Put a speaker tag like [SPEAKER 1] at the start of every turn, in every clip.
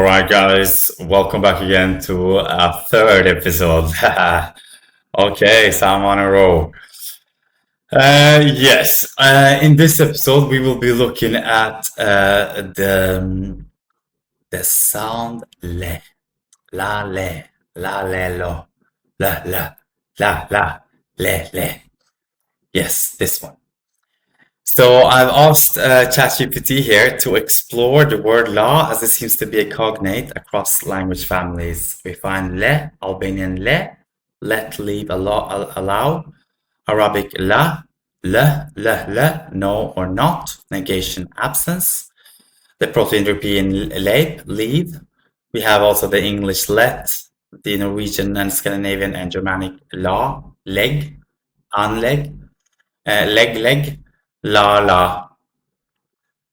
[SPEAKER 1] All right, guys, welcome back again to our third episode. Okay, so I'm on a roll. Yes, in this episode, we will be looking at the sound le, la le, la le lo, la la, la le. Yes, this one. So I've asked ChatGPT here to explore the word la, as it seems to be a cognate across language families. We find le, Albanian le, let, leave, allow, Arabic la, le, no or not, negation, absence. The Proto-Indo-European leip, leave. We have also the English let, the Norwegian and Scandinavian and Germanic la, leg, anleg, leg, la.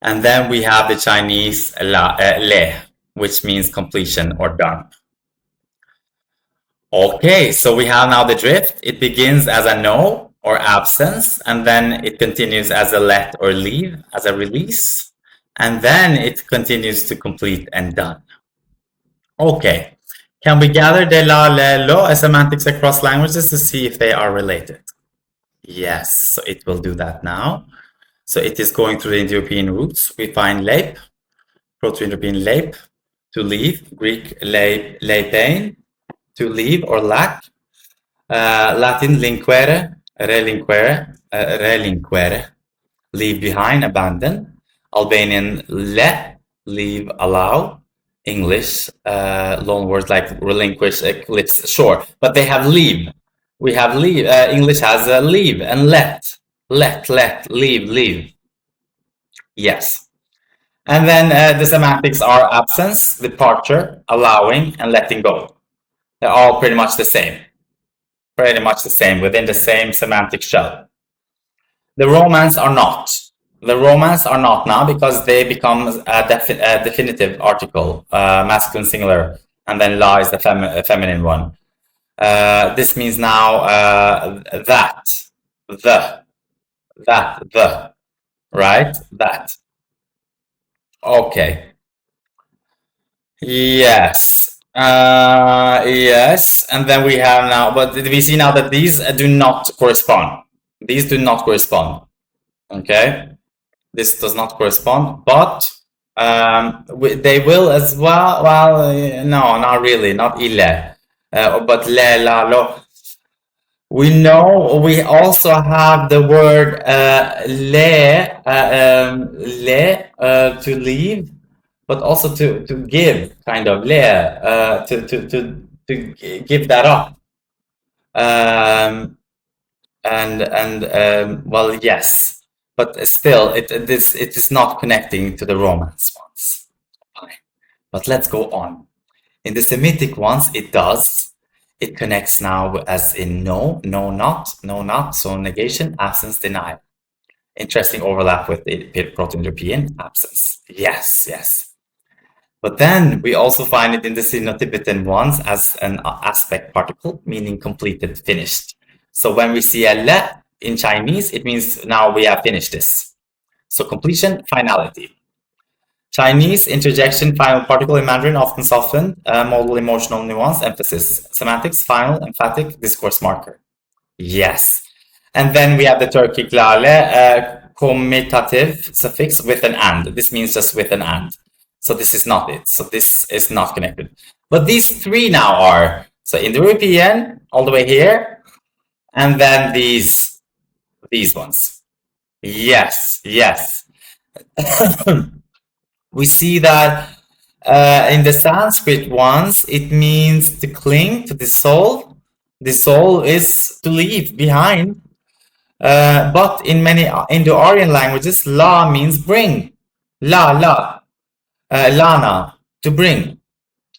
[SPEAKER 1] And then we have the Chinese le, which means completion or done. Okay, so we have now the drift. It begins as a no or absence, and then it continues as a let or leave, as a release, and then it continues to complete and done. Okay, can we gather the la, le, lo as semantics across languages to see if they are related? Yes, so it will do that now. So it is going through the Indo-European roots. We find leip, Proto-Indo-European leip, to leave, Greek leipēn, to leave or lack, Latin linquere, relinquere, leave behind, abandon, Albanian le, leave, allow, English, loan words like relinquish, eclipse, sure, but they have leave. We have leave, English has leave and let, leave. Yes. And then the semantics are absence, departure, allowing, and letting go. They're all pretty much the same. Within the same semantic shell. The Romans are not. Now because they become a definitive article, masculine singular, and then la is the feminine one. This means now the, right? That. Okay. Yes. Yes. And then we have now, but we see now that these do not correspond. Okay. This does not correspond, but they will as well. Well, no, not really, not ille, but le, la, lo. We know we also have the word to leave, but also to give, kind of to give that up. Well, yes, but still, it is not connecting to the Romance ones. Fine. But let's go on. In the Semitic ones, it does. It connects now as in no, not, so negation, absence, denial. Interesting overlap with the Proto-Indo-European absence. Yes. But then we also find it in the Sino-Tibetan ones as an aspect particle, meaning completed, finished. So when we see a le in Chinese, it means now we have finished this. So completion, finality. Chinese interjection, final particle in Mandarin, often softened, modal, emotional nuance, emphasis, semantics, final, emphatic, discourse marker. Yes. And then we have the Turkic lale, comitative suffix with an and. This means just with an and. So this is not it. So this is not connected. But these three now are. So Indo-European, all the way here, and then these ones. Yes. We see that in the Sanskrit ones, it means to cling, to dissolve. Dissolve is to leave behind. But in many Indo-Aryan languages, la means bring. Lana, to bring.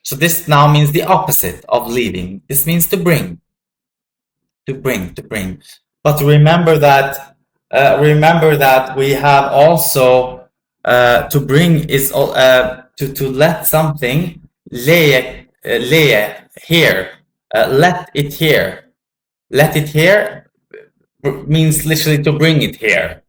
[SPEAKER 1] So this now means the opposite of leaving. This means to bring. To bring. But remember that we have also to bring is to let something lay here. Let it here. Let it here means literally to bring it here,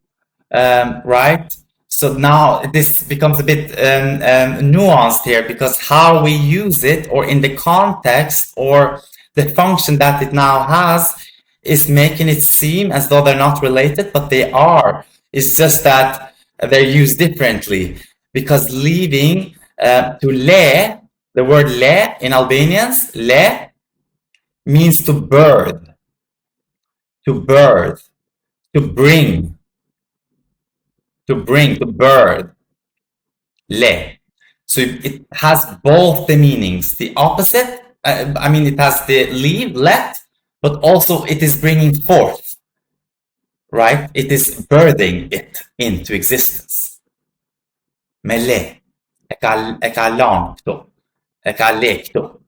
[SPEAKER 1] right? So now this becomes a bit nuanced here, because how we use it, or in the context, or the function that it now has, is making it seem as though they're not related, but they are. It's just that they're used differently, because leaving to le, the word le in Albanians, le means to bird, to bird, to bring, to bird, le. So it has both the meanings, the opposite. I mean, it has the leave, let, but also it is bringing forth, right? It is birthing it into existence. Mele, e ka lanë këtu, e ka le këtu,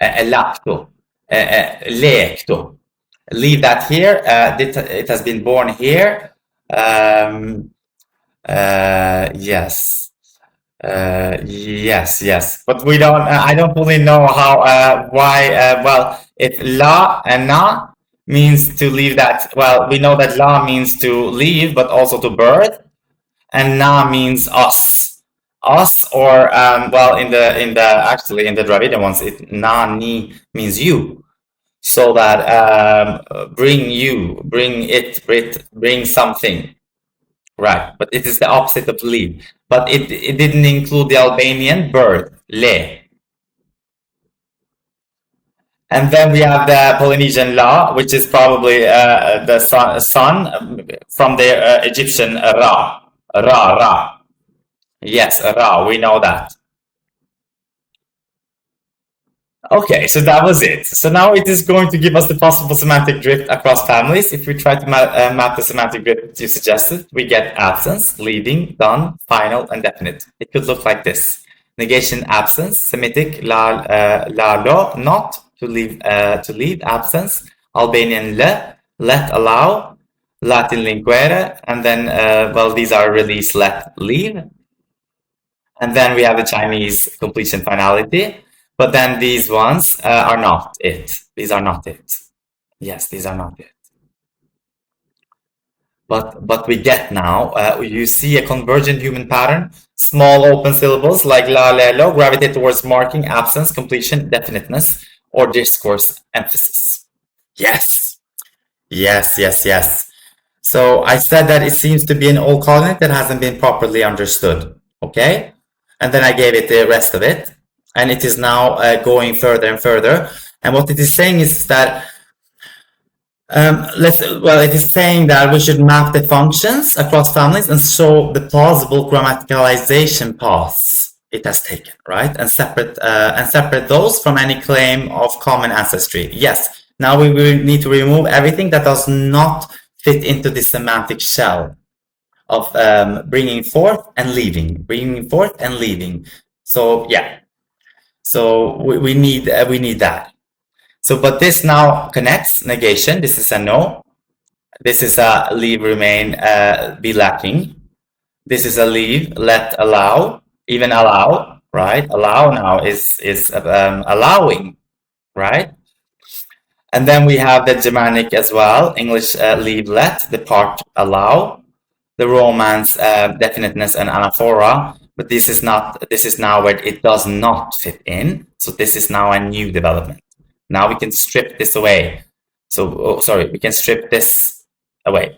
[SPEAKER 1] e la këtu, le këtu. Leave that here. It has been born here. Yes. Yes. But we don't. I don't fully know how. Why? Well, if la and na means to leave that. Well, we know that la means to leave, but also to birth, and na means us, or well, in the actually in the Dravidian ones, na ni means you. So that bring you, bring it, bring something, right? But it is the opposite of leave. But it didn't include the Albanian birth, le. And then we have the Polynesian la, which is probably the sun from the Egyptian ra. Yes, ra, we know that. Okay, so that was it. So now it is going to give us the possible semantic drift across families. If we try to map the semantic drift you suggested, we get absence, leading, done, final, and definite. It could look like this. Negation, absence. Semitic, la, lo, not, to leave, absence. Albanian, le, let, allow. Latin, linquere. And then, well, these are release, let, leave. And then we have the Chinese, completion, finality. But then these ones are not it. These are not it. Yes, these are not it. But we get now, you see a convergent human pattern. Small open syllables like la, le, lo gravitate towards marking, absence, completion, definiteness, or discourse emphasis. Yes. So I said that it seems to be an old cognate that hasn't been properly understood. Okay? And then I gave it the rest of it. And it is now going further and further. And what it is saying is that it is saying that we should map the functions across families and show the plausible grammaticalization paths it has taken, right? And separate those from any claim of common ancestry. Yes. Now we will need to remove everything that does not fit into the semantic shell of bringing forth and leaving. So yeah. So we need that. So, but this now connects negation. This is a no. This is a leave, remain, be lacking. This is a leave, let, allow, even allow, right? Allow now is allowing, right? And then we have the Germanic as well. English, leave, let, the part allow. The Romance, definiteness and anaphora. But this is now where it does not fit in. So this is now a new development. Now we can strip this away. So, we can strip this away.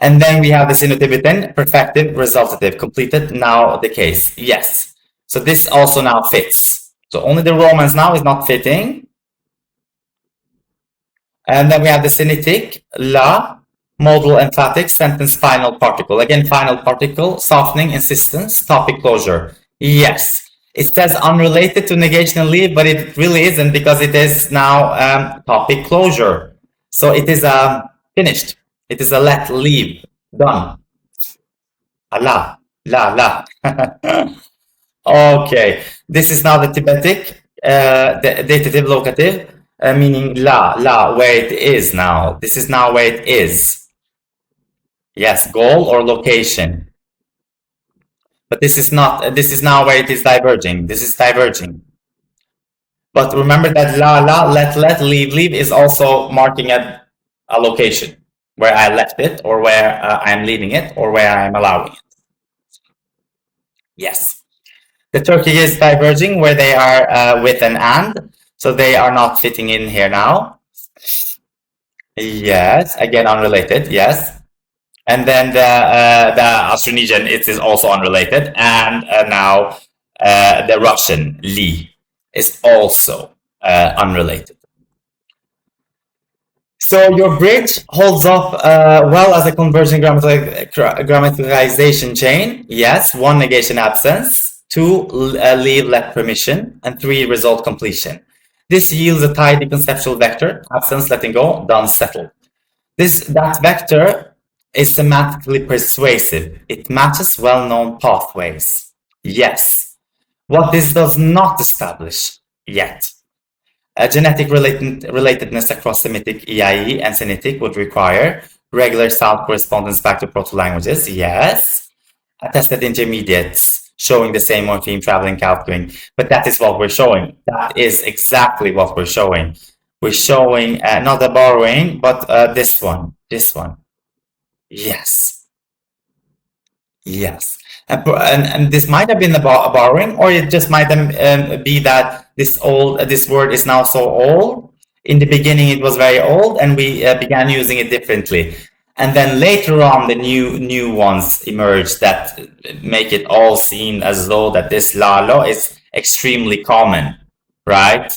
[SPEAKER 1] And then we have the Sino-Tibetan, perfective, resultative, completed, now the case. Yes. So this also now fits. So only the Romance now is not fitting. And then we have the Sinitic, la, modal, emphatic, sentence, final particle. Again, final particle, softening, insistence, topic closure. Yes. It says unrelated to negation and leave, but it really isn't, because it is now topic closure. So it is finished. It is a let, leave, done. Allah, la. Okay. This is now the Tibetic, the dative locative, meaning la, where it is now. This is now where it is. Yes, goal or location. But this is not, this is now where it is diverging. This is diverging. But remember that la, let, leave is also marking a location where I left it, or where I'm leaving it, or where I'm allowing it. Yes. The Turkish is diverging where they are with an and, so they are not fitting in here now. Yes, again unrelated. Yes, and then the Austronesian it is also unrelated, and now the Russian li is also unrelated. So your bridge holds up well as a convergent grammaticalization chain. Yes, 1 negation absence, 2 leave let permission, and 3 result completion. This yields a tidy conceptual vector, absence, letting go, done, settled. That vector is semantically persuasive. It matches well-known pathways. Yes. What this does not establish yet. A genetic relatedness across Semitic, ille, and Sinitic would require regular sound correspondence back to proto-languages. Yes. Attested intermediates showing the same morpheme traveling calculating. But that is what we're showing. That is exactly what we're showing. We're showing not the borrowing, but this one. This one. Yes. Yes. And this might have been the borrowing, or it just might be that this word is now so old. In the beginning, it was very old, and we began using it differently. And then later on, the new ones emerged that make it all seem as though that this lalo is extremely common, right?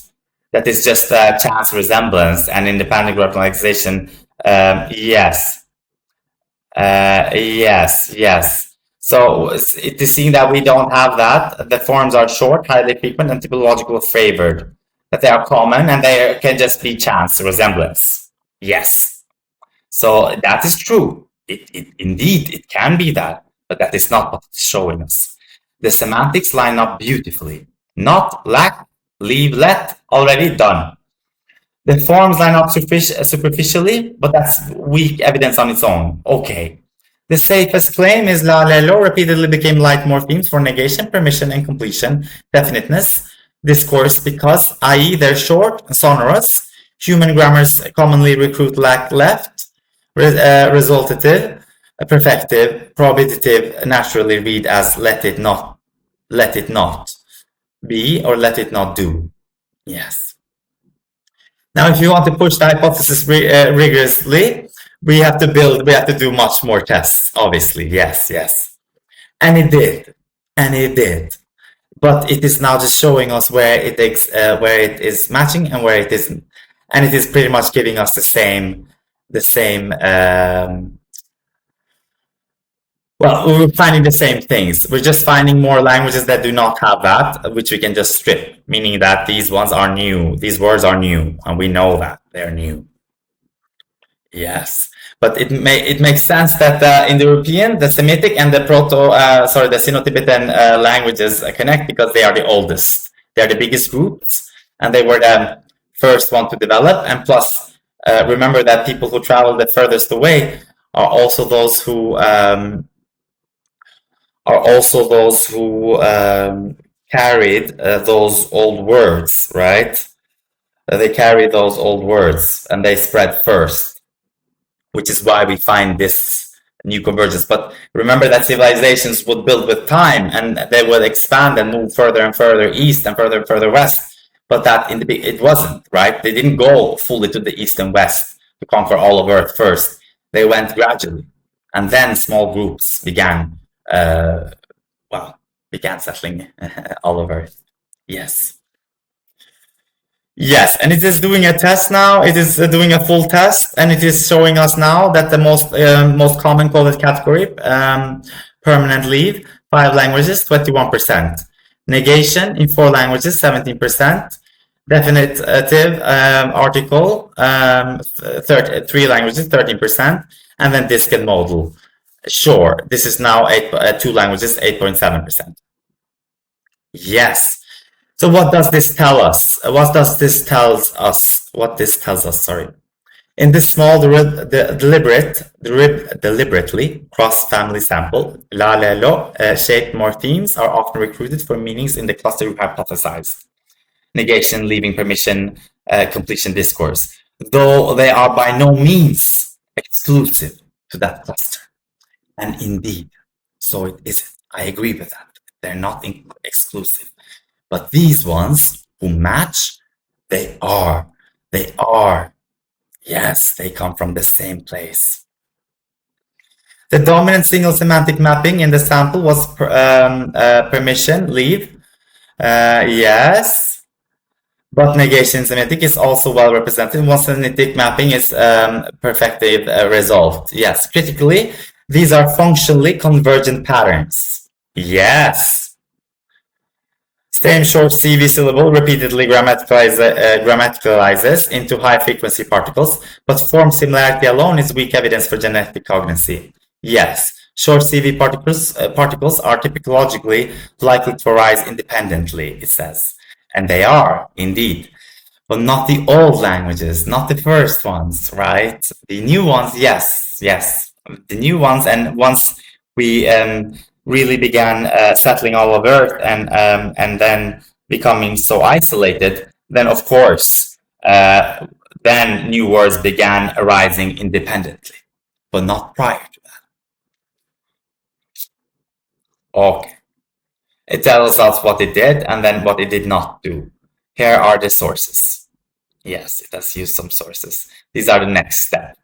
[SPEAKER 1] That is just a chance resemblance and independent grammaticalization. Yes. Yes. So it is seen that we don't have that. The forms are short, highly frequent, and typological favored. That they are common and they can just be chance resemblance. Yes. So that is true. Indeed, it can be that, but that is not what it's showing us. The semantics line up beautifully. Not, lack, leave, let, already done. The forms line up superficially, but that's weak evidence on its own. Okay. The safest claim is la lelo repeatedly became light morphemes for negation, permission, and completion, definiteness, discourse, because, i.e., they're short, sonorous. Human grammars commonly recruit lack left, resultative, perfective, probative, naturally read as let it not be, or let it not do. Yes. Now, if you want to push the hypothesis rigorously, we have to do much more tests, obviously. Yes. And it did. But it is now just showing us where it is matching and where it isn't. And it is pretty much giving us the same well, we're finding the same things. We're just finding more languages that do not have that, which we can just strip, meaning that these ones are new. These words are new, and we know that they're new. Yes, but it makes sense that the Indo-European, the Semitic, and the Sino-Tibetan languages connect because they are the oldest. They're the biggest groups, and they were the first one to develop. And plus, remember that people who travel the furthest away are also those who carried those old words, right? They carried those old words and they spread first, which is why we find this new convergence. But remember that civilizations would build with time and they would expand and move further and further east and further west. But that it wasn't, right? They didn't go fully to the east and west to conquer all of Earth first. They went gradually. And then small groups began settling all over. Yes, and it is doing a test now. It is doing a full test, and it is showing us now that the most common coded category, permanent leave, 5 languages, 21%. Negation in 4 languages, 17%. Definitive article, 3 languages, 13%. And then disc and modal. Sure, this is now 2 languages, 8.7%. Yes. So what does this tell us? Sorry. In this small, deliberately cross-family sample, la lelo shaped morphemes are often recruited for meanings in the cluster we hypothesized. Negation, leaving, permission, completion, discourse. Though they are by no means exclusive to that cluster. And indeed, so it isn't. I agree with that. They're not exclusive. But these ones who match, they are. They are. Yes, they come from the same place. The dominant single semantic mapping in the sample was permission, leave. Yes. But negation Semitic is also well represented. One Semitic mapping is perfective resolved. Yes. Critically, these are functionally convergent patterns. Yes. Same short CV syllable repeatedly grammaticalizes into high-frequency particles, but form similarity alone is weak evidence for genetic cognition. Yes, short CV particles are typologically likely to arise independently, it says. And they are, indeed. But not the old languages, not the first ones, right? The new ones, yes, yes. The new ones, and once we really began settling all of Earth and then becoming so isolated, then of course, then new words began arising independently, but not prior to that. Okay. It tells us what it did and then what it did not do. Here are the sources. Yes, it has used some sources. These are the next step.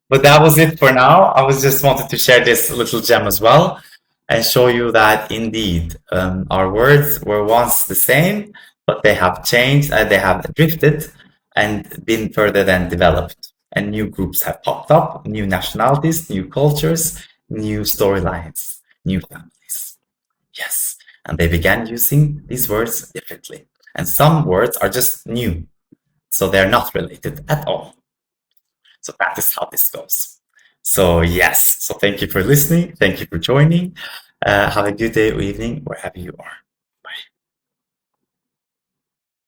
[SPEAKER 1] But that was it for now. I was just wanted to share this little gem as well and show you that indeed our words were once the same, but they have changed, they have drifted and been further than developed. And new groups have popped up, new nationalities, new cultures, new storylines, new families. Yes, and they began using these words differently. And some words are just new, so they're not related at all. So that is how this goes. So yes, so thank you for listening. Thank you for joining. Have a good day or evening wherever you are.